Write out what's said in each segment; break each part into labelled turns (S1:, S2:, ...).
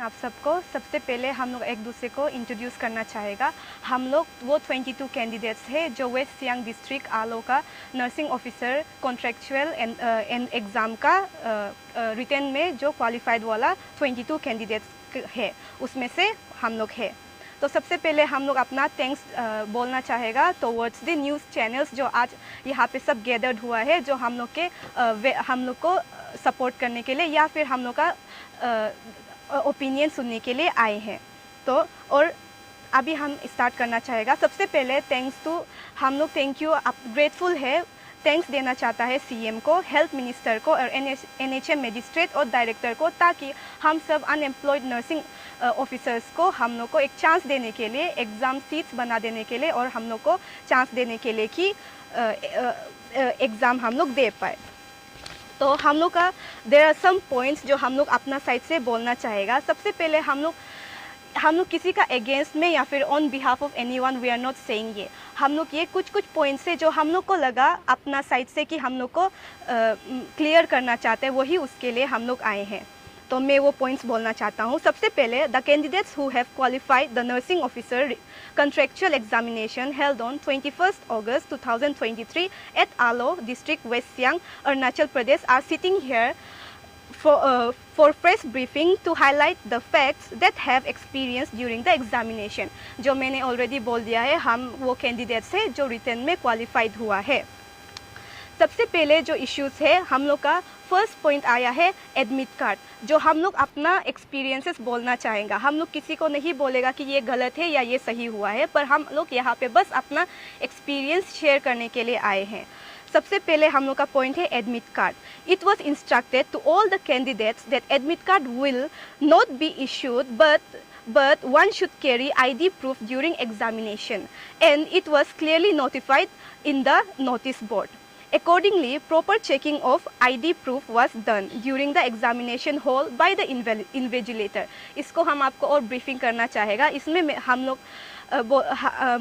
S1: आप सबको। सबसे पहले हम लोग एक दूसरे को इंट्रोड्यूस करना चाहेगा। हम लोग वो 22 कैंडिडेट्स हैं जो वेस्ट सियांग डिस्ट्रिक्ट आलो का nursing officer contractual and exam का रिटर्न में जो क्वालिफाइड वाला 22 कैंडिडेट्स है, उसमें से हम लोग है। तो सबसे पहले हम लोग अपना थैंक्स बोलना चाहेगा टुवर्ड्स द न्यूज़ चैनल्स जो आज यहाँ पे सब गैदर्ड हुआ है, जो हम लोग को सपोर्ट करने के लिए या फिर हम लोग का ओपिनियन सुनने के लिए आए हैं। तो और अभी हम स्टार्ट करना चाहेगा। सबसे पहले हम लोग थैंक यू ग्रेटफुल है, थैंक्स देना चाहता है सीएम को, हेल्थ मिनिस्टर को और एनएचएम मजिस्ट्रेट और डायरेक्टर को, ताकि हम सब अनएम्प्लॉयड नर्सिंग ऑफिसर्स को हम लोग को एक चांस देने के लिए, एग्ज़ाम सीट्स बना देने के लिए और हम लोग को चांस देने के लिए कि एग्ज़ाम हम लोग दे पाए। तो हम लोग का देयर आर सम पॉइंट्स जो हम लोग अपना साइड से बोलना चाहेगा। सबसे पहले हम लोग किसी का अगेंस्ट में या फिर on behalf of anyone we are not saying ये। हम लोग ये कुछ पॉइंट्स है जो हम लोग को लगा अपना साइड से कि हम लोग को क्लियर करना चाहते हैं, वही उसके लिए हम लोग आए हैं। तो मैं वो पॉइंट्स बोलना चाहता हूँ। सबसे पहले the candidates who have qualified the nursing officer contractual examination held on 21st August 2023 at Alo district, West Siang, Arunachal Pradesh are sitting here for fresh briefing to highlight the facts that have experienced during the examination। जो मैंने already बोल दिया है, हम वो candidates हैं जो return में क्वालिफाइड हुआ है। सबसे पहले जो इश्यूज़ है, हम लोग का फर्स्ट पॉइंट आया है एडमिट कार्ड, जो हम लोग अपना एक्सपीरियंसेस बोलना चाहेंगे। हम लोग किसी को नहीं बोलेगा कि ये गलत है या ये सही हुआ है, पर हम लोग यहाँ पे बस अपना एक्सपीरियंस शेयर करने के लिए आए हैं। सबसे पहले हम लोग का पॉइंट है admit card. It was instructed to all the candidates that admit card will not be issued but one should carry ID proof during examination, and it was clearly notified in the notice board. Accordingly, proper checking of ID proof was done during the examination hall by the invigilator। इसको हम आपको और briefing करना चाहेगा। इसमें हम लोग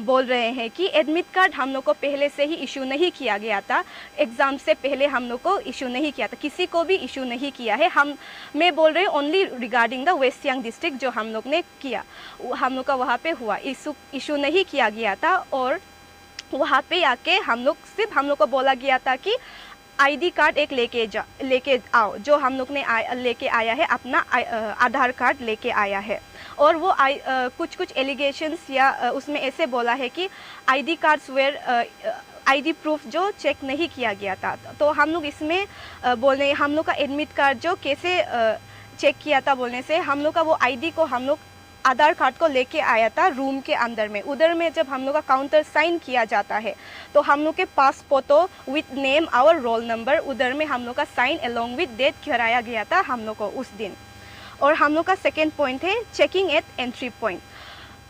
S1: बोल रहे हैं कि एडमिट कार्ड हम लोग को पहले से ही इशू नहीं किया गया था, एग्ज़ाम से पहले हम लोग को इशू नहीं किया था, किसी को भी इशू नहीं किया है। मैं बोल रही हूँ only regarding the West Siang district, जो हम लोग ने किया, हम लोग का वहाँ पे हुआ, इशू नहीं किया गया था। और वहाँ पे आके हम लोग को बोला गया था कि आईडी कार्ड एक लेके आओ, जो हम लोग ने लेके आया है, अपना आधार कार्ड लेके आया है। और वो कुछ एलिगेशंस या उसमें ऐसे बोला है कि ID cards where ID proof जो चेक नहीं किया गया था। तो हम लोग इसमें बोल रहे हैं हम लोग का एडमिट कार्ड जो कैसे चेक किया था बोलने से, हम लोग का वो आईडी को हम लोग आधार कार्ड को लेके आया था रूम के अंदर में। उधर में जब हम लोग का काउंटर साइन किया जाता है तो हम लोग के पास photo with name our roll number, उधर में हम लोग का साइन अलोंग विथ डेट कराया गया था हम लोग को उस दिन। और हम लोग का सेकेंड पॉइंट है checking eight entry point.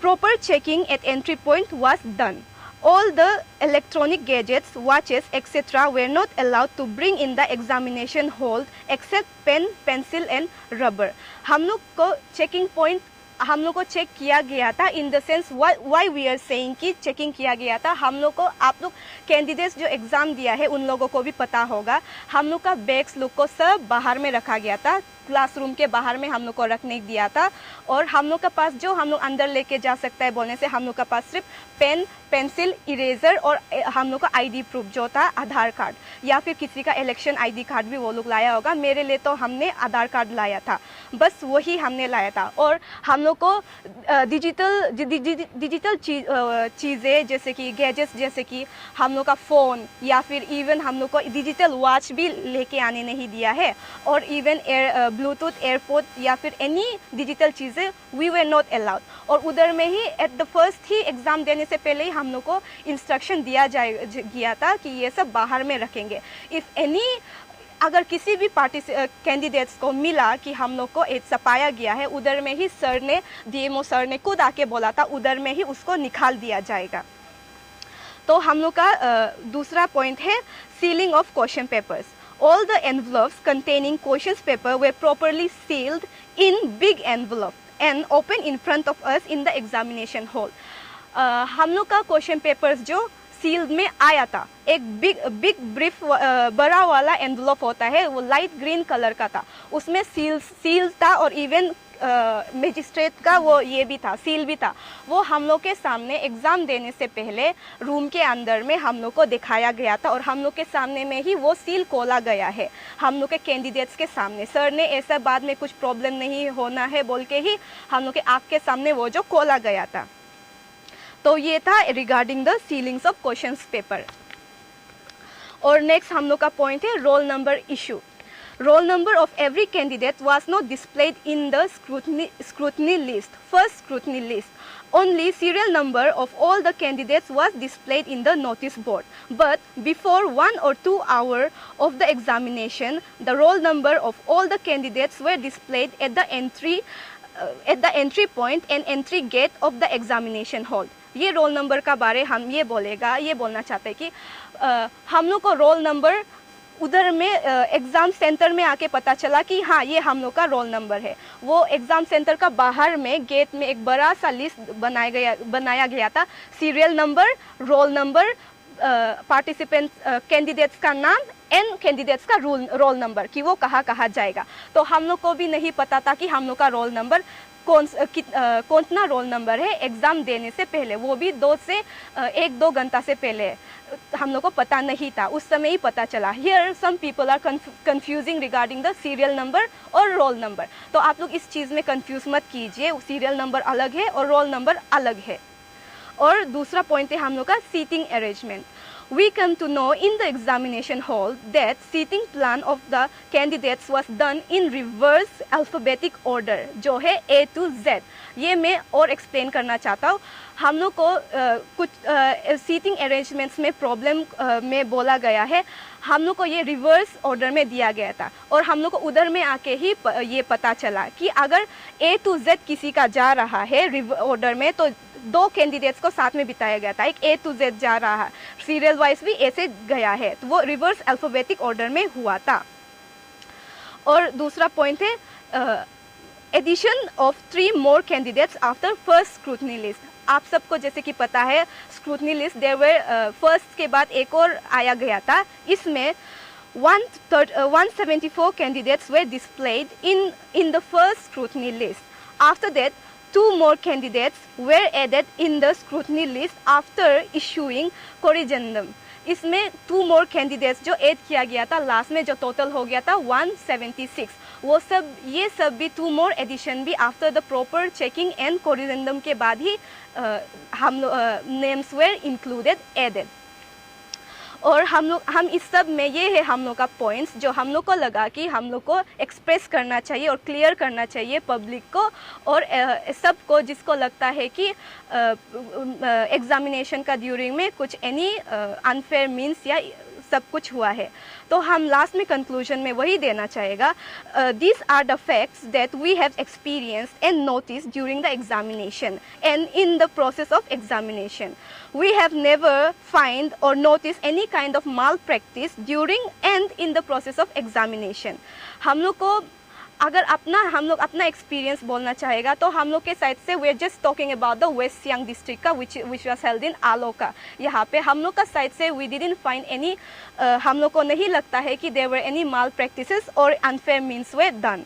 S1: Proper checking eight entry point was done. All the electronic gadgets, watches, etc. were not allowed to bring in the examination hall except pen, pencil and rubber। हम लोग को checking point हम लोग को check किया गया था, in the sense why we are saying कि चेकिंग किया गया था। हम लोग को, आप लोग कैंडिडेट्स जो एग्ज़ाम दिया है उन लोगों को भी पता होगा, हम लोग का बैग्स लोग को सब बाहर में रखा गया था, क्लासरूम के बाहर में हम लोग को रखने दिया था। और हम लोग के पास जो हम लोग अंदर लेके जा सकता है बोलने से, हम लोग के पास सिर्फ पेन, पेंसिल, इरेज़र और हम लोग का आईडी प्रूफ जो था आधार कार्ड, या फिर किसी का इलेक्शन आईडी कार्ड भी वो लोग लाया होगा। मेरे लिए तो हमने आधार कार्ड लाया था, बस वही हमने लाया था। और हम लोग को डिजिटल चीज़ें जैसे कि गैजेट्स, जैसे कि हम लोग का फ़ोन या फिर इवन हम लोग को डिजिटल वॉच भी लेके आने नहीं दिया है। और इवन ब्लूटूथ, एयरपोर्ट या फिर एनी डिजिटल चीज़ें वी वर नॉट अलाउड। और उधर में ही एट द फर्स्ट ही एग्ज़ाम देने से पहले ही हम लोग को इंस्ट्रक्शन दिया गया था कि ये सब बाहर में रखेंगे। इफ़ एनी अगर किसी भी पार्टी से कैंडिडेट्स को मिला कि हम लोग को छपाया गया है, उधर में ही सर ने, डीएमओ सर ने खुद आके बोला था, उधर में ही उसको निकाल दिया जाएगा। तो हम लोग का दूसरा पॉइंट है ceiling of question papers. All the envelopes containing questions paper were properly sealed in big envelope and open in front of us in the examination hall। हम लोग का क्वेश्चन पेपर्स जो सील्ड में आया था, एक बिग ब्रीफ बड़ा वाला एनवलप होता है, वो लाइट ग्रीन कलर का था, उसमें सील था और इवन मजिस्ट्रेट का वो ये भी था, सील भी था, वो हम लोग के सामने एग्ज़ाम देने से पहले रूम के अंदर में हम लोग को दिखाया गया था और हम लोग के सामने में ही वो सील खोला गया है हम लोग के कैंडिडेट्स के सामने। सर ने ऐसा बाद में कुछ प्रॉब्लम नहीं होना है बोल के ही हम लोग के आँख के सामने वो जो खोला गया था। तो ये था regarding the ceilings of questions paper. और नेक्स्ट हम लोग का पॉइंट है roll number issue. Roll number of every candidate was not displayed in the scrutiny list, first scrutiny list. Only serial number of all the candidates was displayed in the notice board. But before 1 or 2 hours of the examination, the roll number of all the candidates were displayed at the entry point and entry gate of the examination hall. ये roll number का बारे हम ये बोलना चाहते हैं कि हम लोग को रोल नंबर उधर में एग्ज़ाम सेंटर में आके पता चला कि हाँ ये हम लोग का रोल नंबर है। वो एग्ज़ाम सेंटर का बाहर में गेट में एक बड़ा सा लिस्ट बनाया गया था, serial number, roll number, participant candidates का नाम एंड कैंडिडेट्स का रोल नंबर कि वो कहाँ जाएगा। तो हम लोग को भी नहीं पता था कि हम लोग का रोल नंबर कौन सा रोल नंबर है एग्ज़ाम देने से पहले, वो भी 1-2 घंटा से पहले हम लोग को पता नहीं था, उस समय ही पता चला। Here some people are confusing regarding the serial number और रोल नंबर। तो आप लोग इस चीज़ में कंफ्यूज मत कीजिए, सीरियल नंबर अलग है और रोल नंबर अलग है। और दूसरा पॉइंट है हम लोग का seating arrangement. We come to know in the examination hall that seating plan of the candidates was done in reverse alphabetic order, जो है A to Z। ये मैं और एक्सप्लेन करना चाहता हूँ। हम लोग को कुछ सीटिंग अरेंजमेंट्स में प्रॉब्लम में बोला गया है, हम लोग को ये रिवर्स ऑर्डर में दिया गया था और हम लोग को उधर में आके ही ये पता चला कि अगर A to Z किसी का जा रहा है ऑर्डर में तो 2 कैंडिडेट्स को साथ में बिताया गया था। एक A to Z जा रहा है, सीरियल वाइज भी A से गया है, तो वो रिवर्स अल्फ़ाबेटिक ऑर्डर में हुआ था। और दूसरा पॉइंट है addition of 3 more candidates after first scrutiny list. आप सबको जैसे कि पता है scrutiny list there were first के बाद एक और आया गया था, इसमें 174 candidates were displayed in the first scrutiny list. After that 2 more candidates were added in the scrutiny list after issuing corrigendum. इसमें 2 more candidates जो ऐड किया गया था लास्ट में, जो टोटल हो गया था 176, वो सब ये सब भी 2 more एडिशन भी after the proper checking and corrigendum के बाद ही हम नेम्स वेर इंक्लूडेड एडेड। और हम इस सब में ये है हम लोग का पॉइंट्स जो हम लोग को लगा कि हम लोग को एक्सप्रेस करना चाहिए और क्लियर करना चाहिए पब्लिक को और सबको जिसको लगता है कि एग्जामिनेशन का ड्यूरिंग में कुछ एनी अनफेयर मीन्स या सब कुछ हुआ है। तो हम लास्ट में कंक्लूजन में वही देना चाहेगा, these are the facts that we have experienced and noticed during the examination and in the process of examination. We have never find or noticed any kind of malpractice during and in the process of examination. हम लोग को अगर हम लोग अपना experience बोलना चाहेगा तो हम लोग के साइड से we are just talking about the West Siang district का विच वाज हेल्ड इन आलो का। यहाँ पे हम लोग का साइड से वी डिडंट फाइंड एनी, हम लोग को नहीं लगता है कि there were any malpractices और अनफेयर मीन्स वे डन।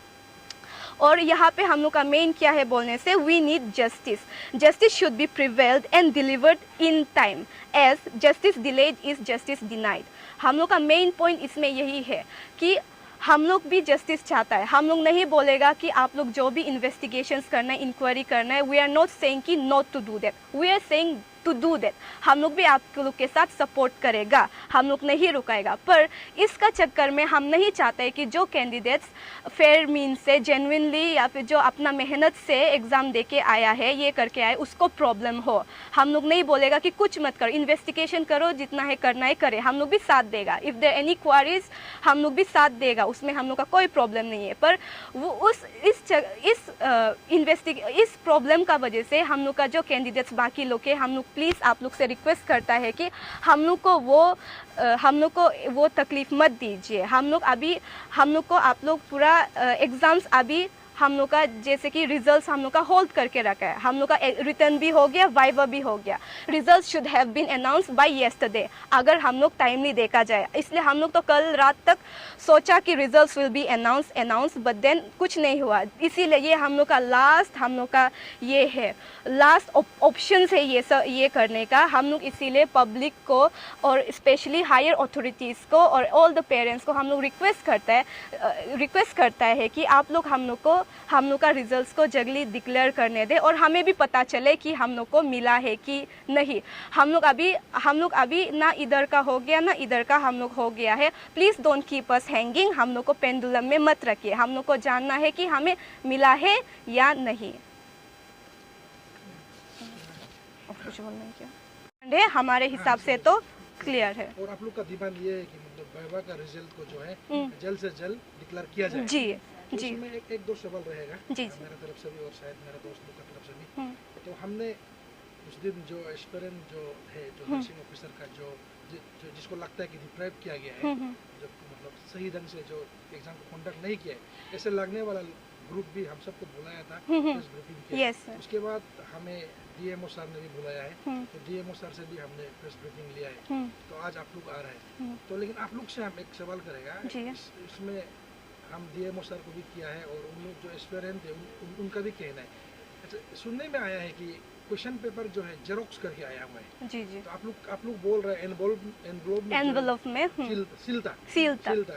S1: और यहाँ पे हम लोग का मेन क्या है बोलने से, we need justice. Justice should be prevailed and delivered in time, as justice delayed is justice denied. हम लोग का मेन पॉइंट इसमें यही है कि हम लोग भी जस्टिस चाहता है। हम लोग नहीं बोलेगा कि आप लोग जो भी इन्वेस्टिगेशंस करना है, इंक्वायरी करना है, वी आर नॉट सेइंग कि not to do that, we are saying to do that. हम लोग भी आप लोग के साथ सपोर्ट करेगा, हम लोग नहीं रुकाएगा। पर इसका चक्कर में हम नहीं चाहते कि जो कैंडिडेट्स फेयर मीन से जेन्युइनली या फिर जो अपना मेहनत से एग्ज़ाम दे के आया है, ये करके आए, उसको प्रॉब्लम हो। हम लोग नहीं बोलेगा कि कुछ मत करो, इन्वेस्टिगेशन करो, जितना है करना है करे, हम लोग भी साथ देगा। इफ़ देयर एनी क्वारीज हम लोग भी साथ देगा, उसमें हम लोग का कोई प्रॉब्लम नहीं है। पर वो इस प्रॉब्लम का वजह से हम लोग का जो कैंडिडेट्स बाकी लोग के, हम लोग प्लीज़ आप लोग से रिक्वेस्ट करता है कि हम लोग को वो तकलीफ़ मत दीजिए। हम लोग को आप लोग पूरा एग्ज़ाम्स अभी हम लोग का जैसे कि रिजल्ट्स हम लोग का होल्ड करके रखा है, हम लोग का रिटर्न भी हो गया, वाइवा भी हो गया। Results should have been announce by yesterday, अगर हम लोग टाइमली देखा जाए। इसलिए हम लोग तो कल रात तक सोचा कि results will be announce but then कुछ नहीं हुआ। इसीलिए ये हम लोग का लास्ट, हम लोग का ये है लास्ट ऑप्शन है ये करने का। हम लोग इसीलिए पब्लिक को और स्पेशली हायर अथॉरिटीज़ को और ऑल द पेरेंट्स को हम लोग रिक्वेस्ट करता है कि आप लोग हम लोग का रिजल्ट्स को जल्दी डिक्लेयर करने दें और हमें भी पता चले कि हम लोग को मिला है कि नहीं। हम लोग अभी ना इधर का हो गया ना इधर का हम लोग हो गया है। Please don't keep us hanging, हम लोग को पेंडुलम में मत रखिए। हम लोग को जानना है कि हमें मिला है या नहीं। कुछ बोलना है क्या? हमारे हिसाब से तो क्लियर है।
S2: और आप लोग का डिमांड ये है कि मतलब वाइवा का रिजल्ट को जो है जल्द से जल्द डिक्लेयर किया जाए।
S1: जी
S2: तो
S1: जी
S2: इसमें एक दो सवाल रहेगा
S1: जी
S2: मेरा तरफ से भी और शायद मेरे दोस्त लोग का तरफ से भी। तो हमने उस दिन जो एस्पिरेंट जो है, जो नर्सिंग ऑफिसर का जो जिसको लगता है कि डिप्राइव किया गया है, जो मतलब सही ढंग से जो एग्जाम को कंडक्ट नहीं किया है, ऐसे लगने वाला ग्रुप भी हम सबको बुलाया था, प्रेस ब्रीफिंग किया। उसके बाद हमें डीएमओ सर ने भी बुलाया है, तो डीएमओ सर से भी हमने प्रेस ब्रीफिंग लिया है। तो आज आप लोग आ रहे हैं, तो लेकिन आप लोग से हम एक सवाल करेगा, इसमें हम डीएमओ सर को भी किया है और उन लोग जो एस्पिरेंट थे उनका भी कहना है। अच्छा, सुनने में आया है कि क्वेश्चन पेपर जो है जेरोक्स करके आया हुआ है। जी जी। तो आप लोग बोल रहे हैं एनवलप में सीलता,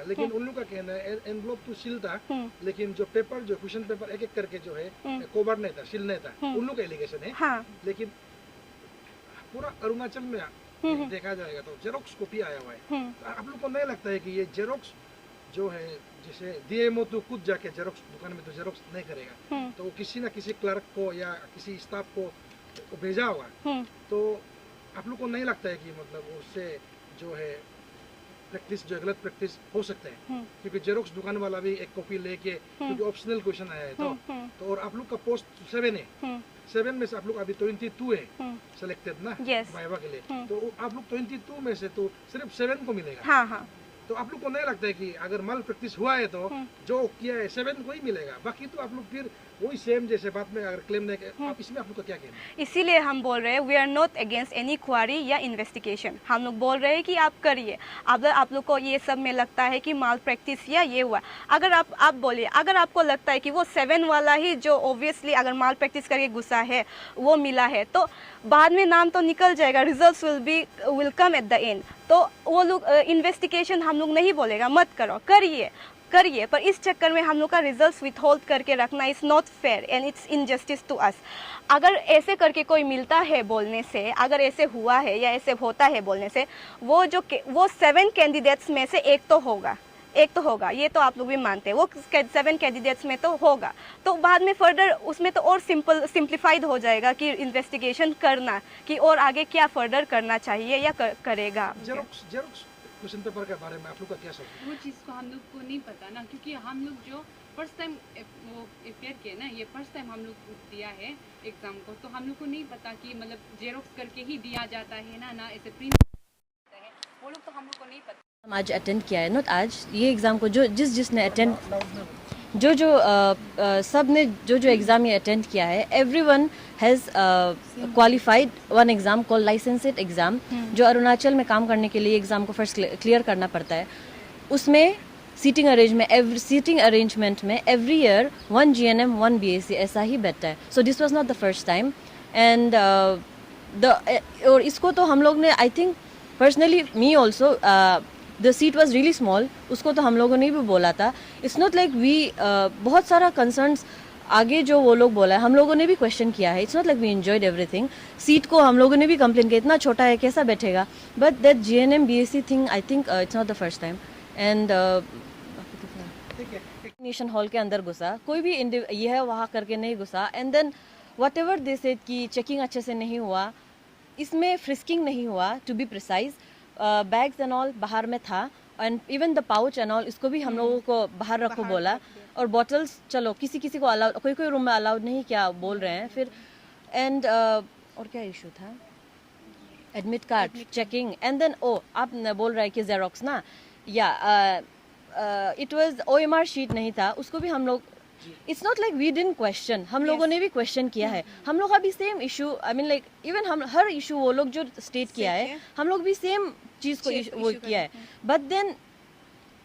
S2: लेकिन उन लोग का कहना है एनवलप तो सीलता, लेकिन जो पेपर जो क्वेश्चन पेपर एक एक करके जो है कवर नहीं था, सील नहीं था, उन लोग का एलिगेशन है। हाँ। लेकिन पूरा अरुणाचल में देखा जाएगा तो जेरोक्स कॉपी आया हुआ है। तो आप लोग को नहीं लगता है कि ये जेरोक्स जो है, जैसे डीएमओ तो खुद जाके जेरोक्स दुकान में तो जेरोक्स नहीं करेगा, तो किसी ना किसी क्लर्क को या किसी स्टाफ को भेजा होगा। तो आप लोग को नहीं लगता है कि मतलब उससे जो है प्रैक्टिस जो गलत प्रैक्टिस हो सकता है? क्योंकि जेरोक्स दुकान वाला भी एक कॉपी लेके, क्योंकि ऑप्शनल क्वेश्चन आया है तो और आप लोग का पोस्ट 7 है, 7 में से आप लोग अभी 22 है सिलेक्टेड ना वाइवा के लिए, तो आप लोग 22 में से तो सिर्फ 7 को मिलेगा। हाँ हाँ। तो आप लोग को नहीं लगता है कि अगर माल प्रैक्टिस हुआ है तो जो किया है 7 को ही मिलेगा, बाकी तो आप लोग फिर वही सेम जैसे बात में अगर क्लेम नहीं कर, इसमें आप लोग का क्या कहना है? इसीलिए हम बोल रहे हैं we are not against any query या इन्वेस्टिगेशन। हम लोग बोल रहे हैं कि आप करिए। अगर आप लोग को ये सब में लगता है कि माल प्रैक्टिस या ये हुआ, अगर आप बोलिए, अगर आपको लगता है कि वो 7 वाला ही जो ऑब्वियसली अगर माल प्रैक्टिस करके गुस्सा है वो मिला है, तो बाद में नाम तो निकल जाएगा, results will come at the end. तो वो लोग इन्वेस्टिगेशन हम लोग नहीं बोलेगा मत करो, करिए, पर इस चक्कर में हम लोग का रिजल्ट्स विथहोल्ड करके रखना is not fair and it's injustice to us. अगर ऐसे करके कोई मिलता है बोलने से, अगर ऐसे हुआ है या ऐसे होता है बोलने से, वो 7 कैंडिडेट्स में से एक तो होगा, ये तो आप लोग भी मानते हैं, वो 7 कैंडिडेट्स में तो होगा। तो बाद में फर्दर उसमें तो और सिंप्लीफाइड हो जाएगा कि इन्वेस्टिगेशन करना, कि और आगे क्या फर्दर करना चाहिए या करेगा। क्वेश्चन पेपर के बारे में आप लोग का क्या सोच है?
S3: वो चीज़ को हम लोग को नहीं पता ना, क्योंकि हम लोग जो फर्स्ट टाइम वो अपेयर किए ना, ये फर्स्ट टाइम हम लोग दिया है एग्ज़ाम को, तो हम लोग को नहीं पता कि मतलब जेरोक्स करके ही दिया जाता है ना ऐसे प्रिंट होता है, वो लोग तो हम लोग को नहीं पता।
S4: हम आज अटेंड किया है, नॉट आज, ये एग्ज़ाम को जिसने अटेंड सब ने जो एग्ज़ाम ये अटेंड किया है, everyone has qualified one exam call licensed exam, जो अरुणाचल में काम करने के लिए एग्ज़ाम को फर्स्ट क्लियर करना पड़ता है। उसमें सीटिंग अरेंजमेंट में एवरी ईयर 1 GNM 1 BAC ऐसा ही बैठता है। So this was not the first time and और इसको तो हम लोग ने, I think personally me also, the seat was really small, उसको तो हम लोगों ने भी बोला था। इट्स नॉट लाइक वी, बहुत सारा कंसर्न्स आगे जो वो लोग बोला है हम लोगों ने भी क्वेश्चन किया है। It's not like we enjoyed everything. Seat को हम लोगों ने भी कंप्लेन किया, इतना छोटा है कैसा बैठेगा, but that GNM BAC thing I think it's not the first time. And examination hall के अंदर घुसा, कोई भी ये है वहाँ करके नहीं घुसा, and then whatever they said कि चेकिंग अच्छे से नहीं हुआ, इसमें फ्रिस्किंग नहीं हुआ to be precise. Bags and all बाहर में था, and even the pouch and all, इसको भी हम लोगों को बाहर रखो बोला, और बॉटल्स चलो किसी को अलाउड, कोई रूम में अलाउड नहीं क्या बोल रहे हैं फिर। एंड और क्या इशू था, admit card checking, and then आप बोल रहे हैं कि जेरोक्स ना, या इट वाज OMR शीट नहीं था, उसको भी हम लोग it's not like we didn't question, हम लोगों ने भी क्वेश्चन किया है, हम लोग का भी same issue, I mean like even हम हर इशू वो लोग जो स्टेट किया है हम लोग भी सेम चीज को वो किया है, but then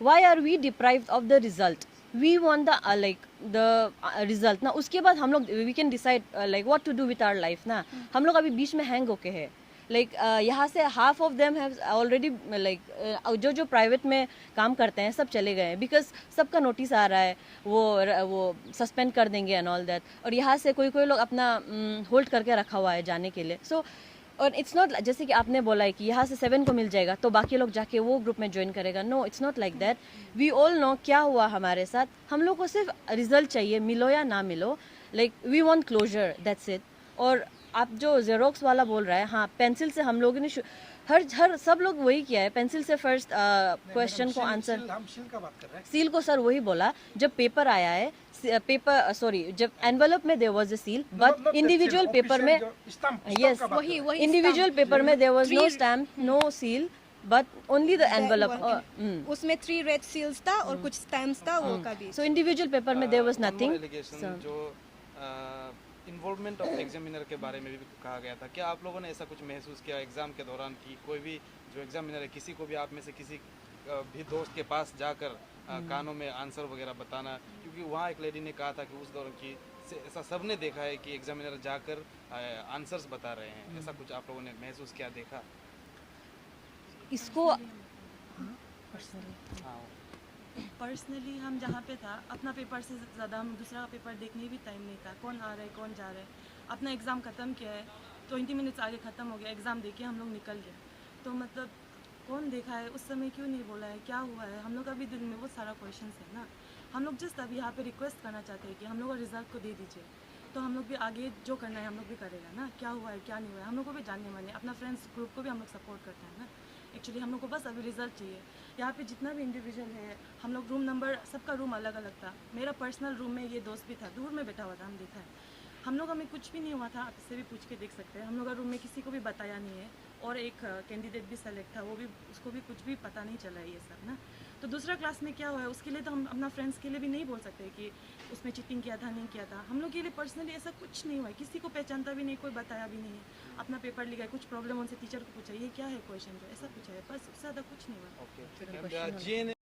S4: why are we deprived of the result, we want the like the result ना, उसके बाद हम लोग we can decide like what to do with our life ना, हम लोग अभी बीच में हैंग होके है, लाइक यहाँ से half of them have already like जो प्राइवेट में काम करते हैं सब चले गए हैं, बिकॉज सबका नोटिस आ रहा है वो सस्पेंड कर देंगे एंड ऑल दैट, और यहाँ से कोई कोई लोग अपना होल्ड करके रखा हुआ है जाने के लिए, सो और इट्स नॉट जैसे कि आपने बोला है कि यहाँ से 7 को मिल जाएगा तो बाकी लोग जाके वो ग्रुप में ज्वाइन करेगा, no it's not like that, we all know क्या हुआ हमारे साथ, हम लोग को सिर्फ रिजल्ट चाहिए, मिलो या ना मिलो, like we want closer, that's it. और आप जो जेरोक्स वाला बोल रहा है, हाँ पेंसिल से हम लोगों ने हर सब लोग वही किया है, पेंसिल से फर्स्ट क्वेश्चन को आंसर,
S2: हम सील का बात कर रहे हैं।
S4: सील को सर वही बोला जब पेपर आया है, पेपर सॉरी जब एनवेलप में there was a seal, but individual paper में यस
S1: वही
S4: इंडिविजुअल पेपर में there was no stamp no seal but only the envelope,
S1: उसमें 3 रेड सील्स था और कुछ स्टैम्प्स था वो का भी,
S4: सो इंडिविजुअल पेपर में देयर वाज नथिंग।
S5: जो इन्वॉल्वमेंट ऑफ एग्जामिनर के बारे में भी कहा गया था, क्या आप लोगों ने ऐसा कुछ महसूस किया एग्जाम के दौरान कि कोई भी जो एग्जामिनर है किसी को भी आप में से किसी भी दोस्त के पास जाकर कानों में आंसर वगैरह बताना, क्योंकि वहाँ एक लेडी ने कहा था कि उस दौरान की ऐसा सबने देखा है कि एग्जामिनर जाकर आंसर्स बता रहे हैं, ऐसा कुछ आप लोगों ने महसूस किया, देखा?
S4: इसको
S6: पर्सनली हम जहाँ पे था अपना पेपर से ज़्यादा हम दूसरा पेपर देखने भी टाइम नहीं था, कौन आ रहा है कौन जा रहा है, अपना एग्ज़ाम ख़त्म किया है 20 मिनट्स आगे ख़त्म हो गया, एग्ज़ाम देके हम लोग निकल गए, तो मतलब कौन देखा है उस समय, क्यों नहीं बोला है, क्या हुआ है, हम लोग का भी दिल में बहुत सारा क्वेश्चन है ना, हम लोग जस्ट अभी यहाँ पे रिक्वेस्ट करना चाहते हैं कि हम लोग का रिजल्ट को दे दीजिए, तो हम लोग भी आगे जो करना है हम लोग भी करेगा ना, क्या हुआ है क्या नहीं हुआ है, हम लोग को भी जानने वाले, अपना फ्रेंड्स ग्रुप को भी हम लोग सपोर्ट करते हैं ना, एक्चुअली हम लोग को बस अभी रिजल्ट चाहिए। यहाँ पे जितना भी इंडिविजुअल है, हम लोग रूम नंबर, सबका रूम अलग अलग था, मेरा पर्सनल रूम में ये दोस्त भी था, दूर में बैठा हुआ था, हम देखा है, हम लोग हमें कुछ भी नहीं हुआ था, आप इससे भी पूछ के देख सकते हैं, हम लोग का रूम में किसी को भी बताया नहीं है, और एक कैंडिडेट भी सेलेक्ट था, वो भी उसको भी कुछ भी पता नहीं चला ये सब ना, तो दूसरा क्लास में क्या हुआ है उसके लिए तो हम अपना फ्रेंड्स के लिए भी नहीं बोल सकते कि उसमें चीटिंग किया था नहीं किया था, हम लोग के लिए पर्सनली ऐसा कुछ नहीं हुआ है, किसी को पहचानता भी नहीं, कोई बताया भी नहीं है, अपना पेपर लिखा है, कुछ प्रॉब्लम उनसे टीचर को पूछा ये क्या है क्वेश्चन, जो ऐसा पूछा है, बस उससे ज़्यादा कुछ नहीं हुआ।
S5: ओके,